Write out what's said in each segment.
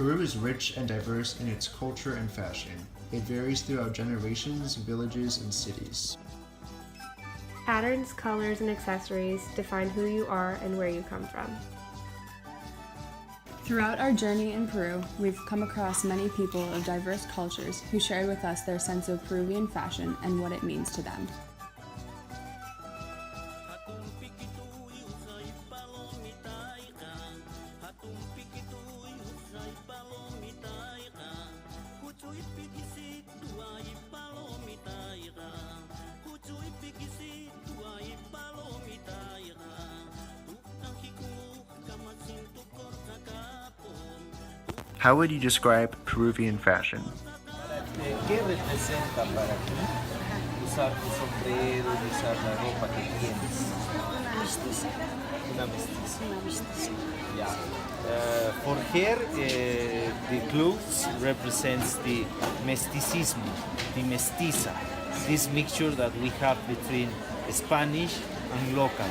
Peru is rich and diverse in its culture and fashion. It varies throughout generations, villages, and cities. Patterns, colors, and accessories define who you are and where you come from. Throughout our journey in Peru, we've come across many people of diverse cultures who shared with us their sense of Peruvian fashion and what it means to them. How would you describe Peruvian fashion? ¿Qué representa para ti usar tu sombrero y usar la ropa que tienes? Una mestiza. Una mestiza. Una mestiza. Yeah. For her, the clothes represents the mesticismo, the mestiza, this mixture that we have between Spanish and local,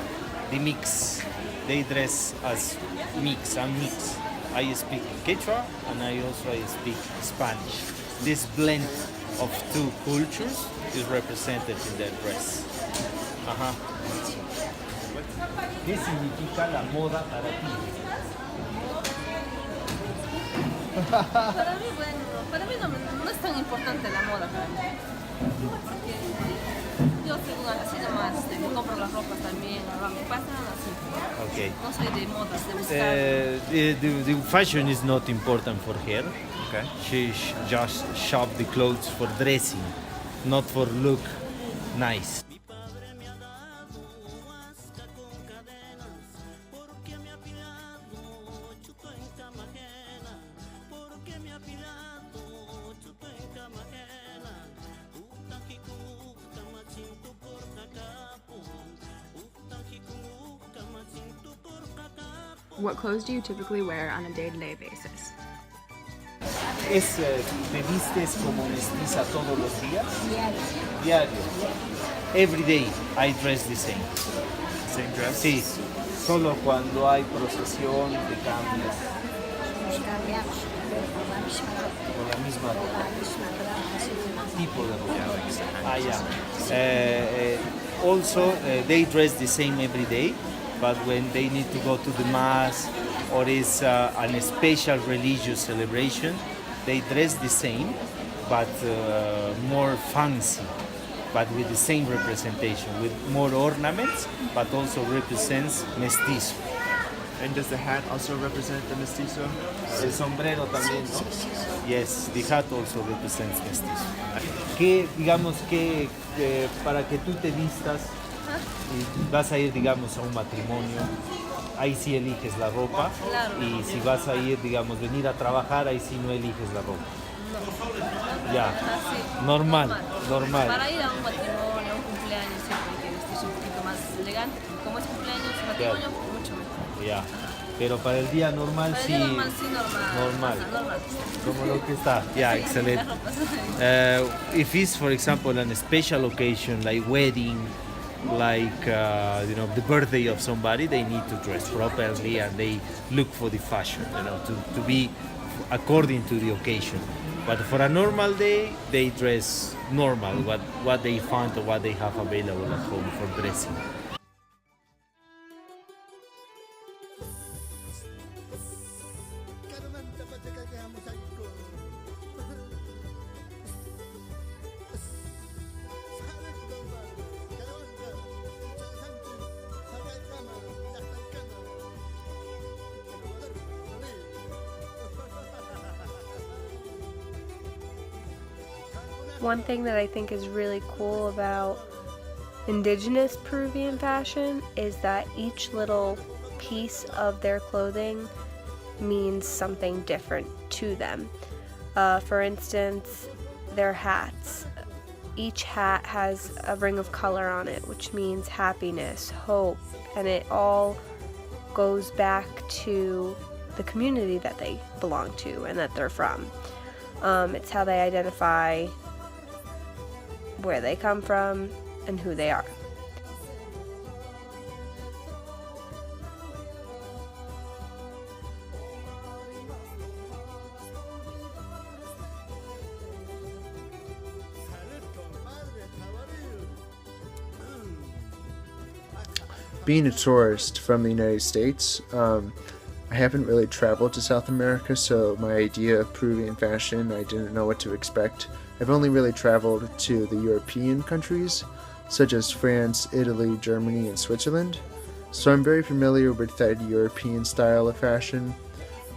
the mix. They dress as mix and mix. I speak Quechua and I also speak Spanish. This blend of two cultures is represented in their dress. Ajá. ¿Qué significa la moda para ti? Para mí no es tan importante la moda para mí. Porque yo según así nomás, me compro las ropas también, me pasan así. Okay. No soy de modas, de buscar. The fashion is not important for her. Okay. She just shop the clothes for dressing, not for look nice. What clothes do you typically wear on a day-to-day basis? ¿Te vistes como mestiza todos los días? Diario. Diario. Every day I dress the same. Same dress? Sí. Solo cuando hay procesión te cambias Nos cambiamos con la misma con ropa. la misma ropa. Tipo de ropa. Ah, yeah. Also, they dress the same every day, but when they need to go to the mass or is a special religious celebration, they dress the same, but more fancy, but with the same representation, with more ornaments, but also represents mestizo. And does the hat also represent the mestizo? El sombrero también, ¿no? Yes, the hat also represents mestizo. Para que tú te vistas y vas a ir, digamos, a un matrimonio, ahí sí eliges la ropa. Claro. Y si vas a ir, digamos, venir a trabajar, ahí sí no eliges la ropa. No. Ya. Así. Normal. Para ir a un matrimonio, a un cumpleaños, siempre hay que vestirse un poquito más elegante. Como es cumpleaños, matrimonio, mucho mejor. Ya. Pero para el día normal Para el sí. día normal, sí, normal. Normal. Como lo que está. Yeah, Sí, excellent. la ropa. If it's, for example, a special occasion like wedding, like the birthday of somebody, they need to dress properly and they look for the fashion, to be according to the occasion. But for a normal day, they dress normal, what they find or what they have available at home for dressing. One thing that I think is really cool about indigenous Peruvian fashion is that each little piece of their clothing means something different to them. For instance, their hats. Each hat has a ring of color on it, which means happiness, hope, and it all goes back to the community that they belong to and that they're from. It's how they identify where they come from and who they are. being a tourist from the United States, I haven't really traveled to South America, so my idea of Peruvian fashion, I didn't know what to expect. I've only really traveled to the European countries, such as France, Italy, Germany, and Switzerland. So I'm very familiar with that European style of fashion,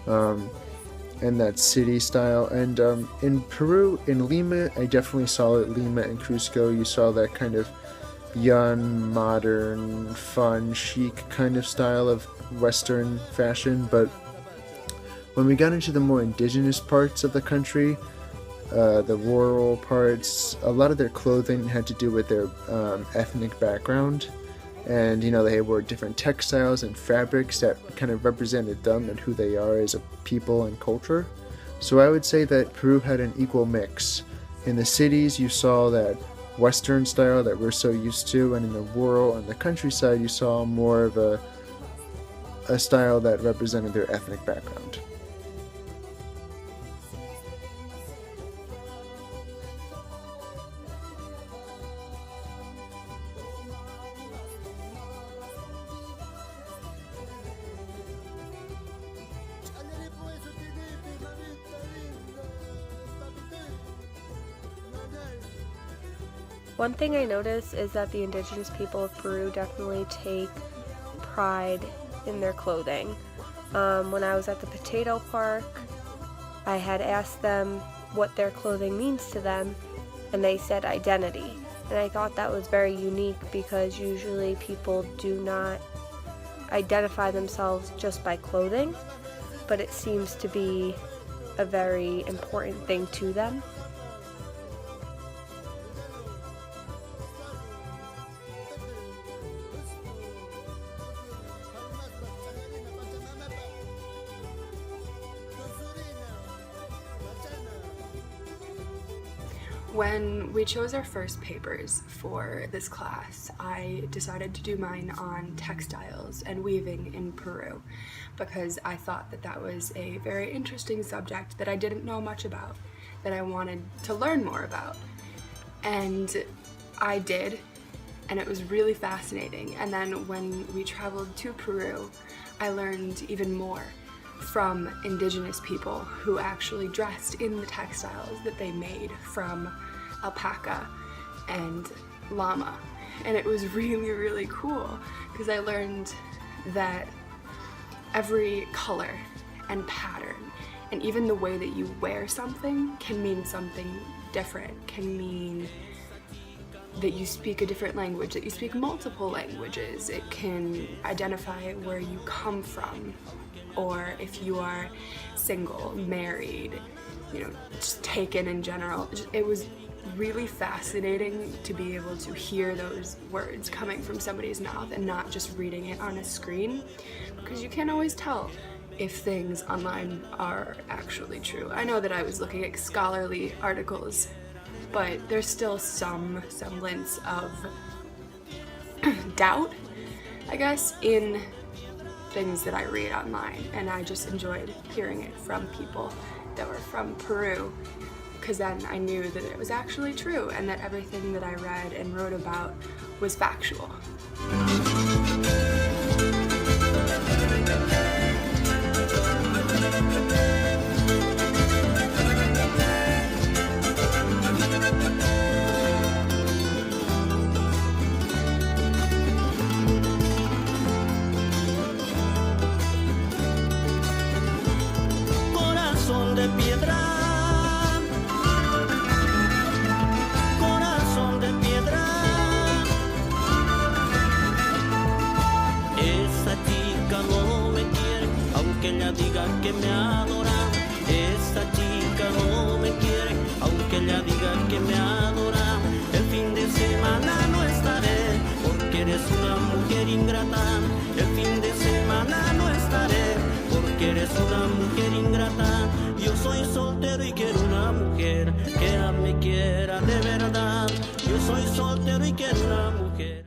and that city style. And in Peru, in Lima, I definitely saw it. Lima and Cusco, you saw that kind of young, modern, fun, chic kind of style of Western fashion. But when we got into the more indigenous parts of the country, the rural parts, a lot of their clothing had to do with their ethnic background, and they wore different textiles and fabrics that kind of represented them and who they are as a people and culture. So I would say that Peru had an equal mix. In the cities, you saw that Western style that we're so used to, and in the rural and the countryside, you saw more of a style that represented their ethnic background. One thing I noticed is that the indigenous people of Peru definitely take pride in their clothing. When I was at the potato park, I had asked them what their clothing means to them, and they said identity. And I thought that was very unique because usually people do not identify themselves just by clothing, but it seems to be a very important thing to them. When we chose our first papers for this class, I decided to do mine on textiles and weaving in Peru because I thought that that was a very interesting subject that I didn't know much about, that I wanted to learn more about. And I did, and it was really fascinating. And then when we traveled to Peru, I learned even more from indigenous people who actually dressed in the textiles that they made from alpaca and llama. And it was really, really cool because I learned that every color and pattern and even the way that you wear something can mean something different, can mean that you speak a different language, that you speak multiple languages. It can identify where you come from, or if you are single, married, just taken in general. It was really fascinating to be able to hear those words coming from somebody's mouth and not just reading it on a screen, because you can't always tell if things online are actually true. I know that I was looking at scholarly articles, but there's still some semblance of doubt, I guess, in things that I read online, and I just enjoyed hearing it from people that were from Peru, because then I knew that it was actually true and that everything that I read and wrote about was factual. Corazón de piedra, corazón de piedra. Esa chica no me quiere, aunque ella diga que me adora. Esa chica no me quiere, aunque ella diga que me adora. El fin de semana no estaré, porque eres una mujer ingrata. El fin de semana no estaré, porque eres una mujer ingrata. Yo soy soltero y quiero una mujer que me quiera de verdad. Yo soy soltero y quiero una mujer.